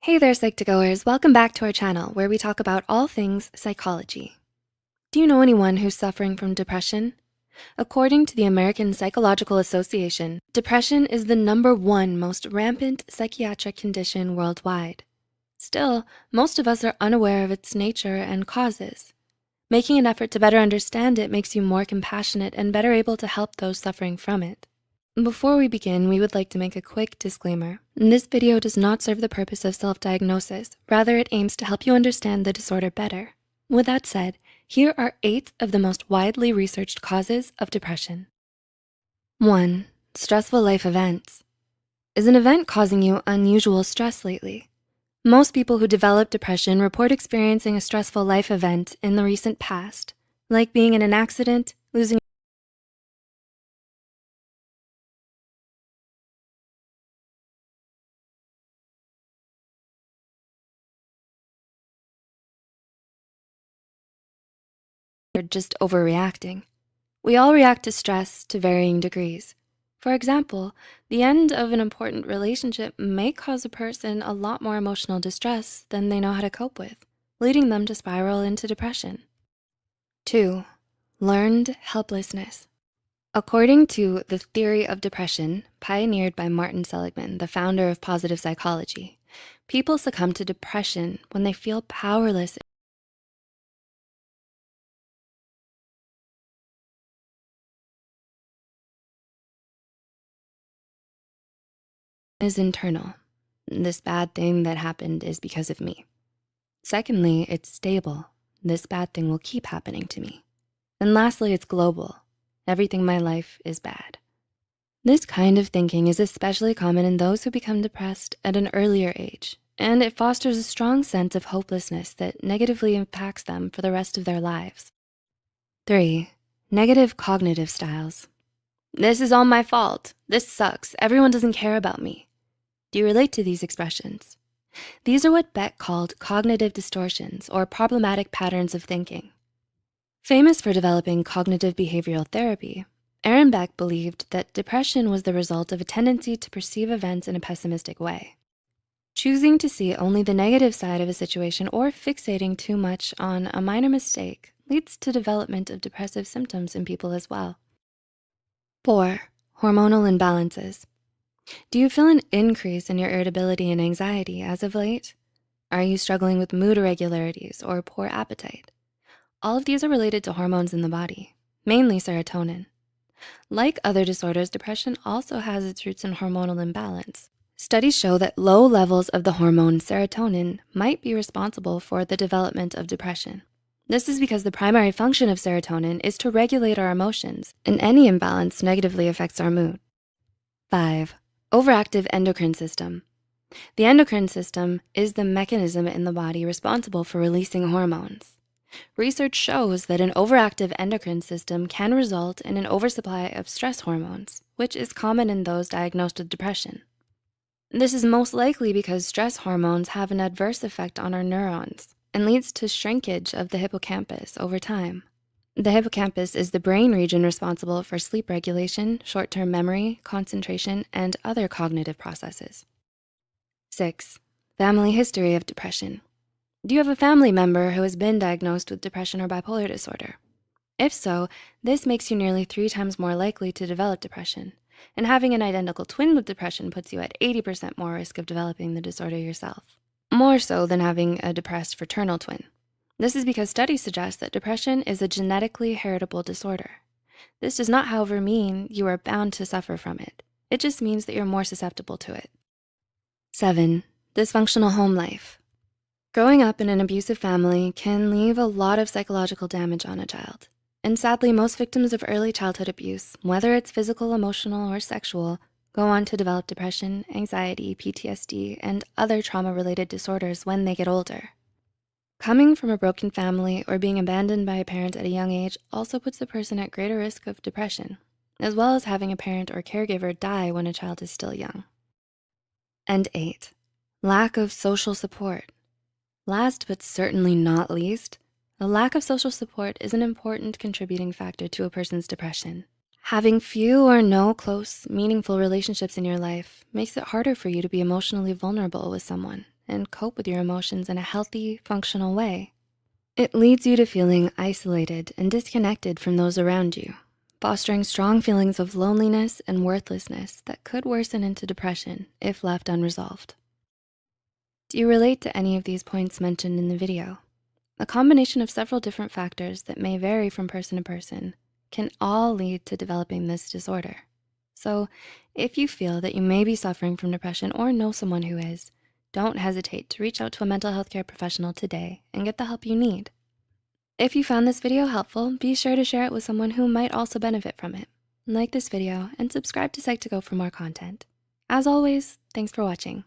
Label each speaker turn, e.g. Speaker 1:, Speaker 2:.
Speaker 1: Hey there, Psych2Goers. Welcome back to our channel where we talk about all things psychology. Do you know anyone who's suffering from depression? According to the American Psychological Association, depression is the #1 most rampant psychiatric condition worldwide. Still, most of us are unaware of its nature and causes. Making an effort to better understand it makes you more compassionate and better able to help those suffering from it. Before we begin, we would like to make a quick disclaimer. This video does not serve the purpose of self-diagnosis. Rather, it aims to help you understand the disorder better. With that said, here are 8 of the most widely researched causes of depression. 1. Stressful life events. Is an event causing you unusual stress lately? Most people who develop depression report experiencing a stressful life event in the recent past, like being in an accident, losing or just overreacting. We all react to stress to varying degrees. For example, the end of an important relationship may cause a person a lot more emotional distress than they know how to cope with, leading them to spiral into depression. 2. Learned helplessness. According to the theory of depression, pioneered by Martin Seligman, the founder of positive psychology, people succumb to depression when they feel powerless is internal. This bad thing that happened is because of me. Secondly, it's stable. This bad thing will keep happening to me. And lastly, it's global. Everything in my life is bad. This kind of thinking is especially common in those who become depressed at an earlier age, and it fosters a strong sense of hopelessness that negatively impacts them for the rest of their lives. 3. Negative cognitive styles. This is all my fault. This sucks. Everyone doesn't care about me. Do you relate to these expressions? These are what Beck called cognitive distortions or problematic patterns of thinking. Famous for developing cognitive behavioral therapy, Aaron Beck believed that depression was the result of a tendency to perceive events in a pessimistic way. Choosing to see only the negative side of a situation or fixating too much on a minor mistake leads to development of depressive symptoms in people as well. 4. Hormonal imbalances. Do you feel an increase in your irritability and anxiety as of late? Are you struggling with mood irregularities or poor appetite? All of these are related to hormones in the body, mainly serotonin. Like other disorders, depression also has its roots in hormonal imbalance. Studies show that low levels of the hormone serotonin might be responsible for the development of depression. This is because the primary function of serotonin is to regulate our emotions, and any imbalance negatively affects our mood. 5. Overactive endocrine system. The endocrine system is the mechanism in the body responsible for releasing hormones. Research shows that an overactive endocrine system can result in an oversupply of stress hormones, which is common in those diagnosed with depression. This is most likely because stress hormones have an adverse effect on our neurons and leads to shrinkage of the hippocampus over time. The hippocampus is the brain region responsible for sleep regulation, short-term memory, concentration, and other cognitive processes. 6. Family history of depression. Do you have a family member who has been diagnosed with depression or bipolar disorder? If so, this makes you nearly 3 times more likely to develop depression, and having an identical twin with depression puts you at 80% more risk of developing the disorder yourself, more so than having a depressed fraternal twin. This is because studies suggest that depression is a genetically heritable disorder. This does not, however, mean you are bound to suffer from it. It just means that you're more susceptible to it. 7. Dysfunctional home life. Growing up in an abusive family can leave a lot of psychological damage on a child. And sadly, most victims of early childhood abuse, whether it's physical, emotional, or sexual, go on to develop depression, anxiety, PTSD, and other trauma-related disorders when they get older. Coming from a broken family or being abandoned by a parent at a young age also puts the person at greater risk of depression, as well as having a parent or caregiver die when a child is still young. And 8, lack of social support. Last but certainly not least, a lack of social support is an important contributing factor to a person's depression. Having few or no close, meaningful relationships in your life makes it harder for you to be emotionally vulnerable with someone and cope with your emotions in a healthy, functional way. It leads you to feeling isolated and disconnected from those around you, fostering strong feelings of loneliness and worthlessness that could worsen into depression if left unresolved. Do you relate to any of these points mentioned in the video? A combination of several different factors that may vary from person to person can all lead to developing this disorder. So if you feel that you may be suffering from depression or know someone who is, don't hesitate to reach out to a mental health care professional today and get the help you need. If you found this video helpful, be sure to share it with someone who might also benefit from it. Like this video and subscribe to Psych2Go for more content. As always, thanks for watching.